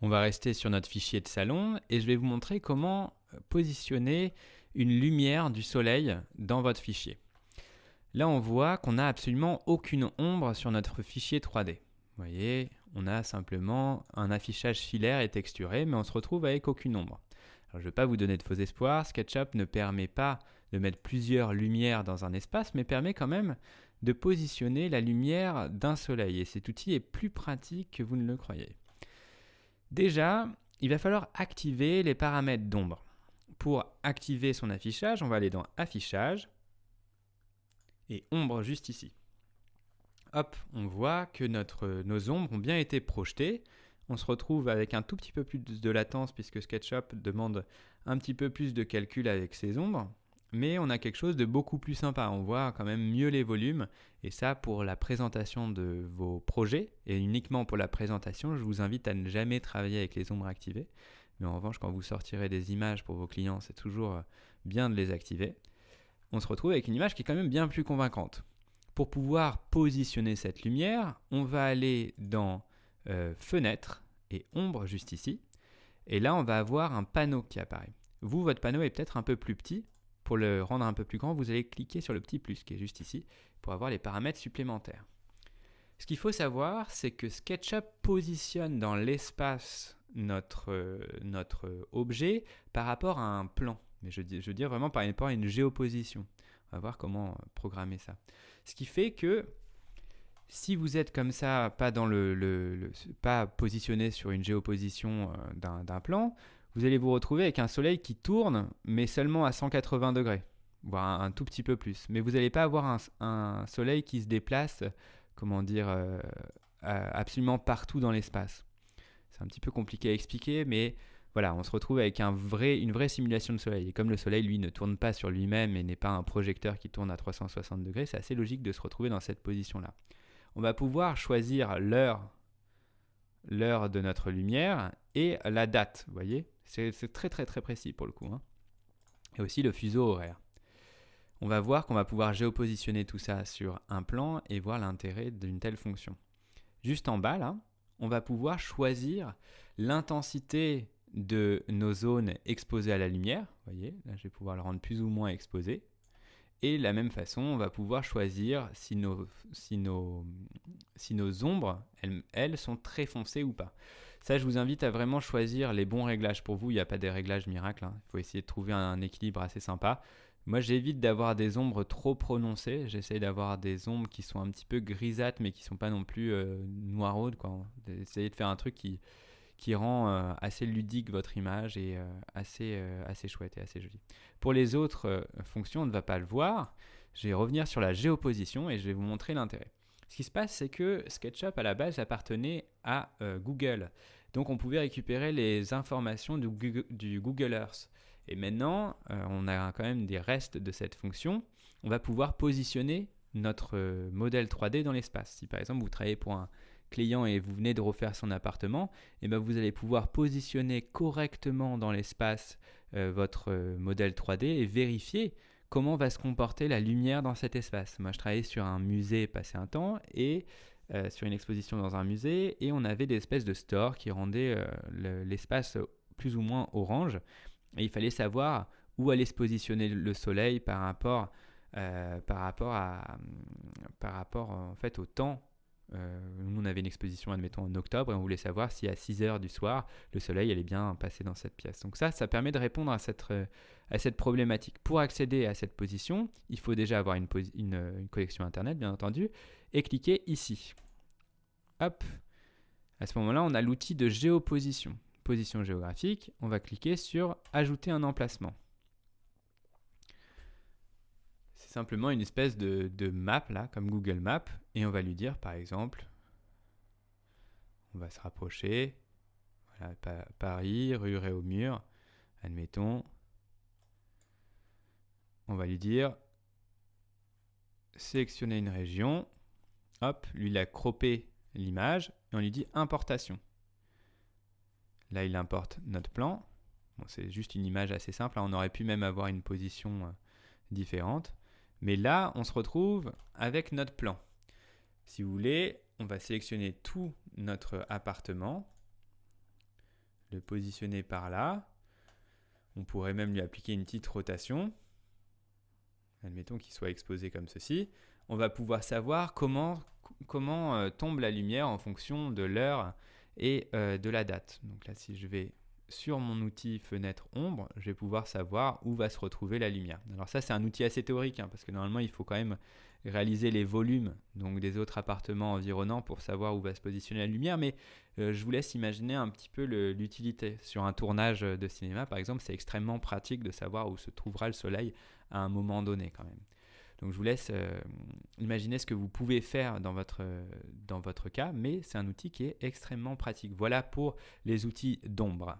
On va rester sur notre fichier de salon et je vais vous montrer comment positionner une lumière du soleil dans votre fichier. Là, on voit qu'on n'a absolument aucune ombre sur notre fichier 3D. Vous voyez, on a simplement un affichage filaire et texturé, mais on se retrouve avec aucune ombre. Alors, je ne vais pas vous donner de faux espoirs, SketchUp ne permet pas de mettre plusieurs lumières dans un espace, mais permet quand même de positionner la lumière d'un soleil. Et cet outil est plus pratique que vous ne le croyez. Déjà, il va falloir activer les paramètres d'ombre. Pour activer son affichage, on va aller dans Affichage et Ombre juste ici. Hop, on voit que nos ombres ont bien été projetées. On se retrouve avec un tout petit peu plus de latence puisque SketchUp demande un petit peu plus de calcul avec ses ombres. Mais on a quelque chose de beaucoup plus sympa. On voit quand même mieux les volumes. Et ça, pour la présentation de vos projets, et uniquement pour la présentation, je vous invite à ne jamais travailler avec les ombres activées. Mais en revanche, quand vous sortirez des images pour vos clients, c'est toujours bien de les activer. On se retrouve avec une image qui est quand même bien plus convaincante. Pour pouvoir positionner cette lumière, on va aller dans Fenêtre et Ombre juste ici. Et là, on va avoir un panneau qui apparaît. Vous, votre panneau est peut-être un peu plus petit. Pour le rendre un peu plus grand, vous allez cliquer sur le petit plus qui est juste ici pour avoir les paramètres supplémentaires. Ce qu'il faut savoir, c'est que SketchUp positionne dans l'espace notre objet par rapport à un plan. Mais je veux dire vraiment par rapport à une géoposition. On va voir comment programmer ça. Ce qui fait que si vous êtes comme ça, pas, pas positionné sur une géoposition d'un plan, vous allez vous retrouver avec un soleil qui tourne, mais seulement à 180 degrés, voire un tout petit peu plus. Mais vous n'allez pas avoir un soleil qui se déplace, comment dire, absolument partout dans l'espace. C'est un petit peu compliqué à expliquer, mais voilà, on se retrouve avec une vraie simulation de soleil. Et comme le soleil, lui, ne tourne pas sur lui-même et n'est pas un projecteur qui tourne à 360 degrés, c'est assez logique de se retrouver dans cette position-là. On va pouvoir choisir l'heure de notre lumière et la date, vous voyez. C'est très précis pour le coup. Et aussi le fuseau horaire. On va voir qu'on va pouvoir géopositionner tout ça sur un plan et voir l'intérêt d'une telle fonction. Juste en bas, là, on va pouvoir choisir l'intensité de nos zones exposées à la lumière. Vous voyez, là, je vais pouvoir le rendre plus ou moins exposé. Et de la même façon, on va pouvoir choisir si nos ombres, elles sont très foncées ou pas. Ça, je vous invite à vraiment choisir les bons réglages pour vous. Il n'y a pas des réglages miracles. Il faut essayer de trouver un équilibre assez sympa. Moi, j'évite d'avoir des ombres trop prononcées. J'essaie d'avoir des ombres qui sont un petit peu grisâtres, mais qui ne sont pas non plus noiraudes, quoi. D'essayer de faire un truc qui rend assez ludique votre image et assez chouette et assez joli. Pour les autres fonctions, on ne va pas le voir. Je vais revenir sur la géoposition et je vais vous montrer l'intérêt. Ce qui se passe, c'est que SketchUp, à la base, appartenait à Google. Donc, on pouvait récupérer les informations du Google Earth. Et maintenant, on a quand même des restes de cette fonction. On va pouvoir positionner notre modèle 3D dans l'espace. Si par exemple, vous travaillez pour un client et vous venez de refaire son appartement, et ben vous allez pouvoir positionner correctement dans l'espace votre modèle 3D et vérifier comment va se comporter la lumière dans cet espace. Moi, je travaillais sur un musée passé un temps et sur une exposition dans un musée et on avait des espèces de stores qui rendaient l'espace plus ou moins orange et il fallait savoir où allait se positionner le soleil par rapport en fait au temps. Nous on avait une exposition admettons en octobre et on voulait savoir si à 6h du soir le soleil allait bien passer dans cette pièce. Donc ça permet de répondre à cette problématique. Pour accéder à cette position, il faut déjà avoir une connexion internet bien entendu et cliquer ici. Hop, à ce moment-là on a l'outil de géoposition, position géographique. On va cliquer sur ajouter un emplacement. C'est simplement une espèce de map là, comme Google Maps, et on va lui dire par exemple, on va se rapprocher, voilà, Paris, rue Réaumur, admettons, on va lui dire sélectionner une région, hop, lui il a croppé l'image, et on lui dit importation. Là il importe notre plan, bon, c'est juste une image assez simple, là, on aurait pu même avoir une position différente. Mais là, on se retrouve avec notre plan. Si vous voulez, on va sélectionner tout notre appartement. le positionner par là. On pourrait même lui appliquer une petite rotation. Admettons qu'il soit exposé comme ceci. On va pouvoir savoir comment tombe la lumière en fonction de l'heure et de la date. Donc là, si je vais sur mon outil fenêtre ombre, je vais pouvoir savoir où va se retrouver la lumière. Alors ça, c'est un outil assez théorique, parce que normalement, il faut quand même réaliser les volumes donc des autres appartements environnants pour savoir où va se positionner la lumière, mais je vous laisse imaginer un petit peu l'utilité. Sur un tournage de cinéma, par exemple, c'est extrêmement pratique de savoir où se trouvera le soleil à un moment donné quand même. Donc je vous laisse imaginer ce que vous pouvez faire dans votre cas, mais c'est un outil qui est extrêmement pratique. Voilà pour les outils d'ombre.